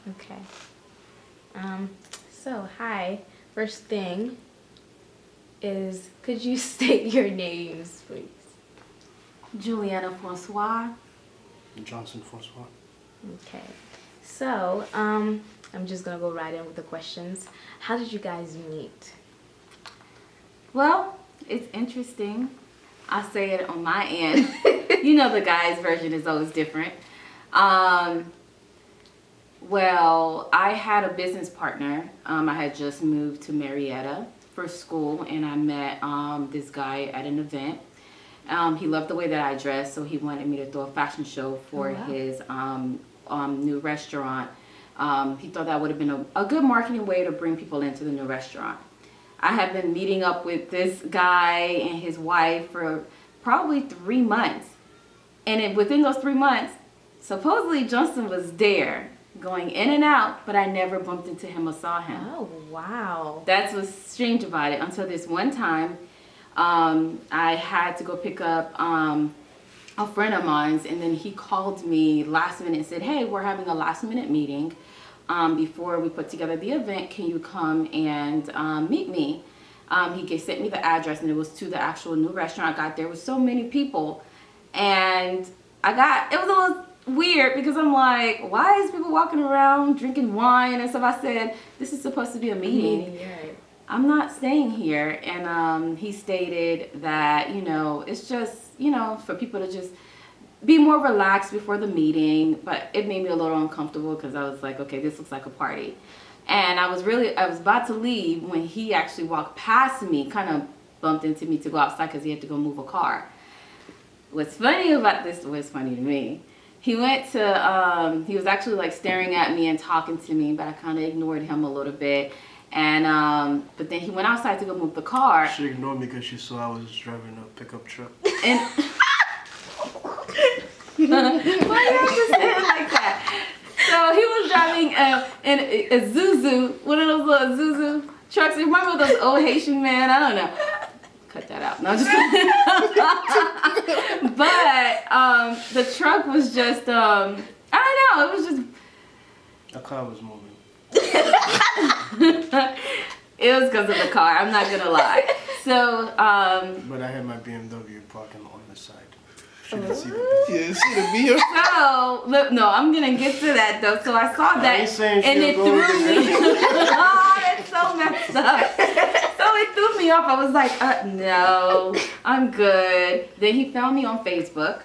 Okay. So, hi. First thing is, could you state your names, please? Juliana Francois. Johnson Francois. Okay. So, I'm just gonna go right in with the questions. How did you guys meet? Well, it's interesting. I'll say it on my end. You know the guy's version is always different. Well, I had a business partner. I had just moved to Marietta for school, and I met this guy at an event. He loved the way that I dressed, so he wanted me to throw a fashion show for his new restaurant. He thought that would have been a good marketing way to bring people into the new restaurant. I had been meeting up with this guy and his wife for probably 3 months. And within those 3 months, supposedly Johnson was there, going in and out, but I never bumped into him or saw him. Oh, wow. That's what's strange about it. Until this one time, I had to go pick up a friend of mine's, and then he called me last minute and said, hey, we're having a last minute meeting. Before we put together the event, can you come and meet me? He sent me the address, and it was to the actual new restaurant. I got there with so many people, and it was a little weird because I'm like, why is people walking around drinking wine and stuff? I said, this is supposed to be a meeting. Right. I'm not staying here. And he stated that, it's just, for people to just be more relaxed before the meeting. But it made me a little uncomfortable because I was like, okay, this looks like a party. And I was about to leave when he actually walked past me, kind of bumped into me to go outside because he had to go move a car. What's funny about this, what's funny to me, he went to, he was actually like staring at me and talking to me, but I kind of ignored him a little bit. And, but then he went outside to go move the car. She ignored me because she saw I was driving a pickup truck. And why do you have to say it like that? So he was driving a Zuzu, one of those little Zuzu trucks. You remember those old Haitian men? I don't know. Cut that out. No, just kidding. But the truck was just, I don't know. It was just. A car was moving. It was because of the car. I'm not gonna lie. So. But I had my BMW parking on the side. She didn't see the Yeah, see the video. So, look, no, I'm gonna get to that though. So I saw that, and it threw me. Oh, that's so messed up. So it threw me off. I was like, no, I'm good. Then he found me on Facebook.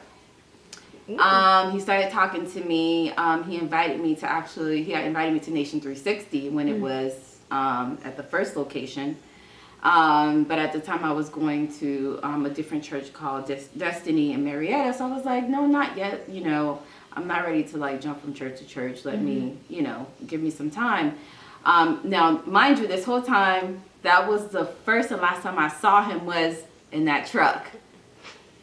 He started talking to me. He invited me to Nation 360 when it was at the first location. But at the time I was going to a different church called Destiny in Marietta. So I was like, no, not yet. I'm not ready to like jump from church to church. Let me, give me some time. Now, mind you, this whole time, that was the first and last time I saw him was in that truck.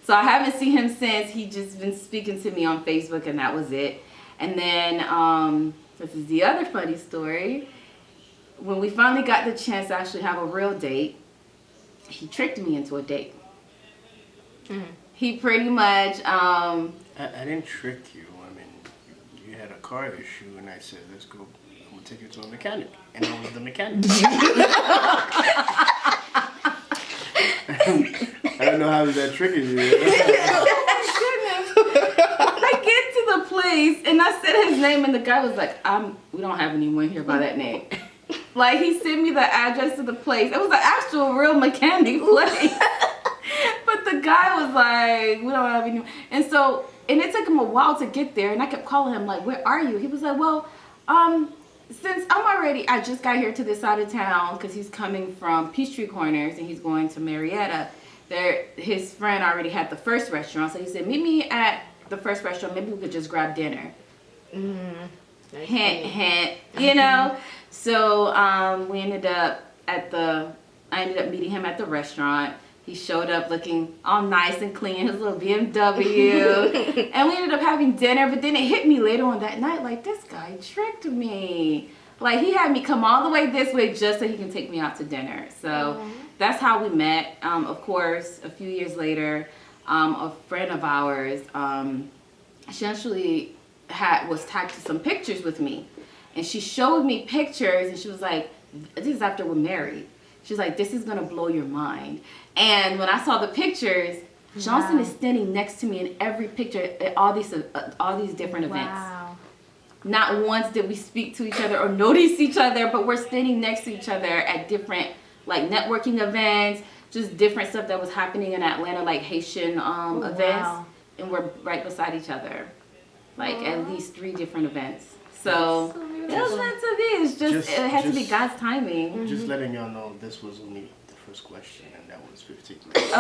So I haven't seen him since. He just been speaking to me on Facebook, and that was it. And then, this is the other funny story. When we finally got the chance to actually have a real date, he tricked me into a date. He pretty much... I didn't trick you. I mean, you had a car issue, and I said, let's go. I'm going to take you to a mechanic. And I was the mechanic. I don't know how that tricking you. Oh my goodness. I get to the place, and I said his name, and the guy was like, we don't have anyone here by that name. Like, he sent me the address to the place. It was an actual real mechanic place. But the guy was like, we don't have anyone. And it took him a while to get there. And I kept calling him, like, where are you? He was like, well, since I just got here to this side of town, because he's coming from Peachtree Corners and he's going to Marietta. His friend already had the first restaurant. So he said, meet me at the first restaurant. Maybe we could just grab dinner. Hint, hint, So I ended up meeting him at the restaurant. He showed up looking all nice and clean, his little BMW. And we ended up having dinner, but then it hit me later on that night, like, this guy tricked me. Like, he had me come all the way this way just so he can take me out to dinner. So that's how we met. Of course, a few years later, a friend of ours, she actually was tagged to some pictures with me. And she showed me pictures, and she was like, this is after we're married. She was like, this is going to blow your mind. And when I saw the pictures, Johnson is standing next to me in every picture at all these different events. Wow. Not once did we speak to each other or notice each other, but we're standing next to each other at different like networking events, just different stuff that was happening in Atlanta, like Haitian events, and we're right beside each other, like at least 3 different events. So it was meant to be. It's just it had to be God's timing. Just letting y'all know this was only the first question, and that was 15 minutes.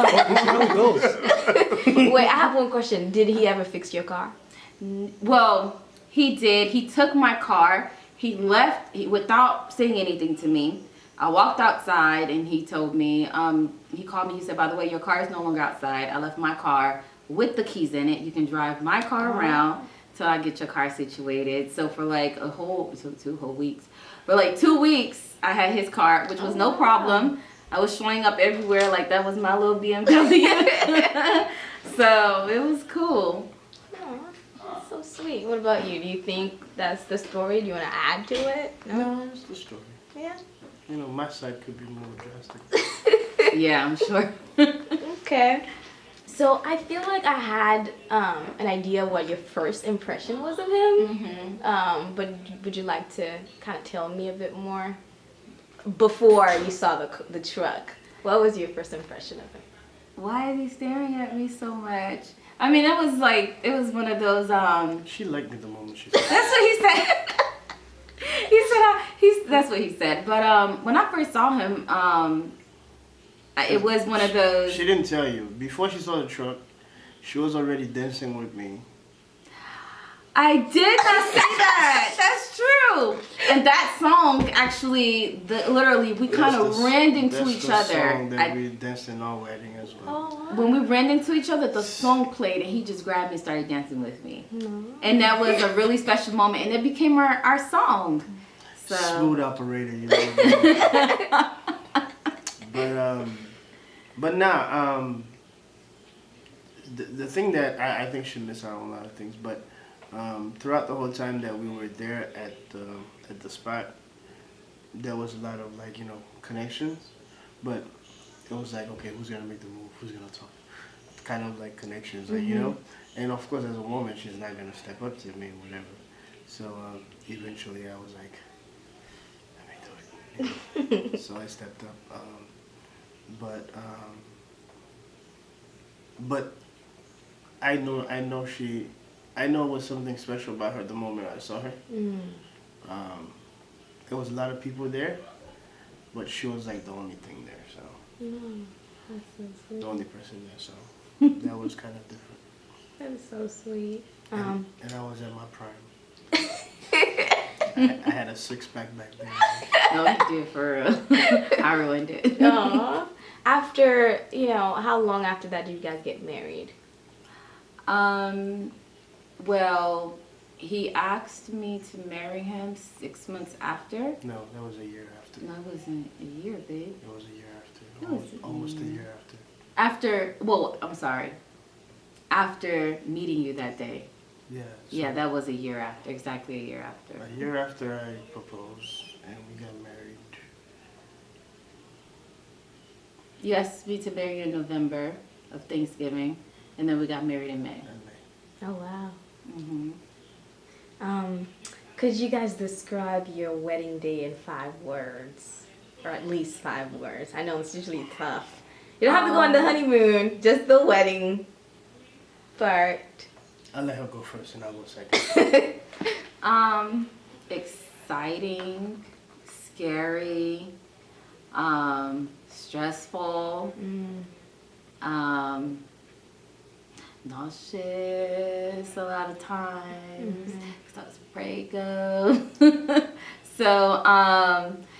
Wait, I have one question. Did he ever fix your car? Well, he did. He took my car. He left without saying anything to me. I walked outside and he told me, he called me, he said, by the way, your car is no longer outside. I left my car with the keys in it. You can drive my car around till I get your car situated. So for like 2 whole weeks. For like 2 weeks, I had his car, which was no problem. I was showing up everywhere like that was my little BMW. So it was cool. That's so sweet. What about you? Do you think that's the story? Do you want to add to it? No, it's the story. Yeah. You know, my side could be more drastic. Yeah, I'm sure. Okay. So I feel like I had an idea what your first impression was of him. But would you like to kind of tell me a bit more before you saw the truck? What was your first impression of him? Why is he staring at me so much? I mean, it was one of those. She liked me the moment she said That's what he said. That's what he said. But when I first saw him, it was one of those. She didn't tell you. Before she saw the truck, she was already dancing with me. I did not say that. That's true. And that song, actually, literally, we kind of ran into each other. That's the song that we danced in our wedding as well. When we ran into each other, the song played, and he just grabbed me and started dancing with me. And that was a really special moment, and it became our song. So. Smooth operator, you know. But now, the thing that I think she missed out on a lot of things, but throughout the whole time that we were there at the spot, there was a lot of like, you know, connections, but it was like, okay, who's gonna make the move? Who's gonna talk? Kind of like connections, like, you know. And of course, as a woman, she's not gonna step up to me, whatever. So eventually, I was like, let me do it. You know? So I stepped up. But I know it was something special about her the moment I saw her. There was a lot of people there, but she was like the only thing there, so. That's so sweet. The only person there, so that was kind of different. That is so sweet. And I was at my prime. I had a 6-pack back then. No, you did for real. I ruined it. Aww. After, how long after that did you guys get married? Well, he asked me to marry him 6 months after. No, that was a year after. No, it wasn't a year, babe. It was a year after. Almost a year after. After meeting you that day. Yeah. So Yeah, that was a year after, exactly a year after. a year after I proposed, and we got married. You asked me to marry you in November of Thanksgiving, and then we got married in May. Oh, wow. Mm-hmm. Could you guys describe your wedding day in 5 words? Or at least 5 words. I know it's usually tough. You don't have to go on the honeymoon, just the wedding part. I'll let her go first and I'll go second. Exciting, scary, stressful, nauseous a lot of times because I was pregnant. So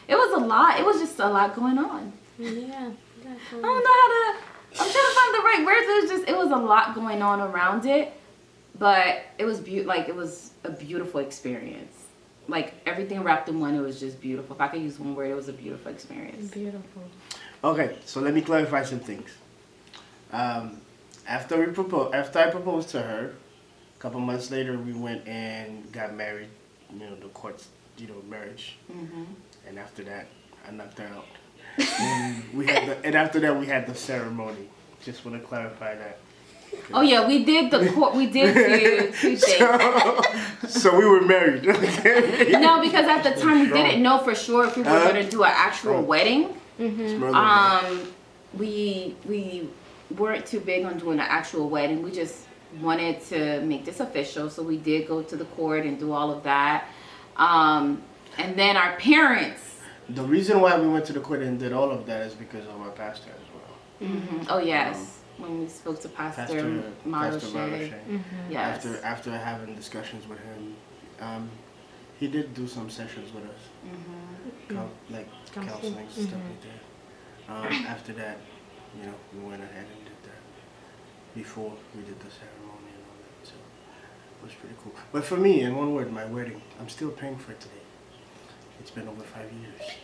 it was a lot. It was just a lot going on. Yeah. I don't know I'm trying to find the right words. It was a lot going on around it, but it was it was a beautiful experience. Like everything wrapped in one, it was just beautiful. If I could use one word, it was a beautiful experience. Beautiful. Okay, so let me clarify some things. After I proposed to her, a couple months later, we went and got married the court's, marriage. Mm-hmm. And after that, I knocked her out. And after that, we had the ceremony. Just want to clarify that. Oh yeah, we did the court. We did do two things. So we were married. No, because at the time we didn't know for sure if we were going to do an actual wedding. Mm-hmm. We weren't too big on doing an actual wedding. We just wanted to make this official, so we did go to the court and do all of that. And then our parents. The reason why we went to the court and did all of that is because of our pastor as well. Mm-hmm. Oh yes, when we spoke to Pastor Marochet. Mm-hmm. Yes. After having discussions with him, he did do some sessions with us, like counseling and stuff like that. After that, we went ahead and did that before we did the ceremony and all that. So it was pretty cool. But for me, in one word, my wedding, I'm still paying for it today. It's been over 5 years,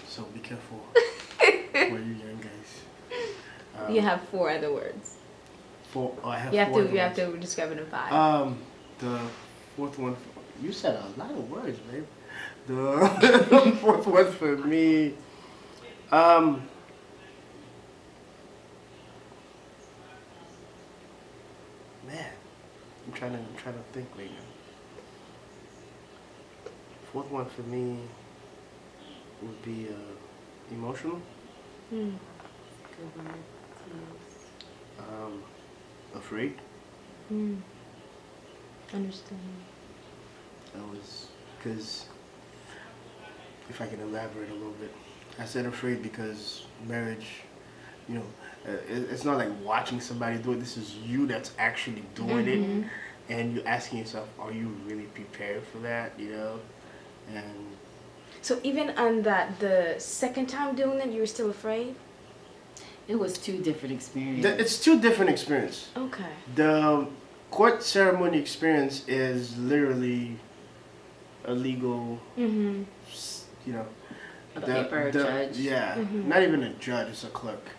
so be careful for you young guys. You have 4 other words. I have you 4 have to. You have to describe it in 5. The fourth one. You said a lot of words, babe. The fourth one for me. Man, I'm trying to think right now. Fourth one for me would be emotional. Afraid. Understand. That was because, if I can elaborate a little bit, I said afraid because marriage, it's not like watching somebody do it. This is you that's actually doing it, and you're asking yourself, are you really prepared for that? And so even on the second time doing it, you were still afraid? It was 2 different experiences. It's 2 different experiences. Okay. The court ceremony experience is literally a legal, A paper judge. Yeah, not even a judge, it's a clerk.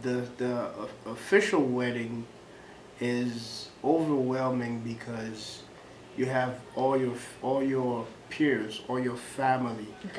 The official wedding is overwhelming because you have all your peers, all your family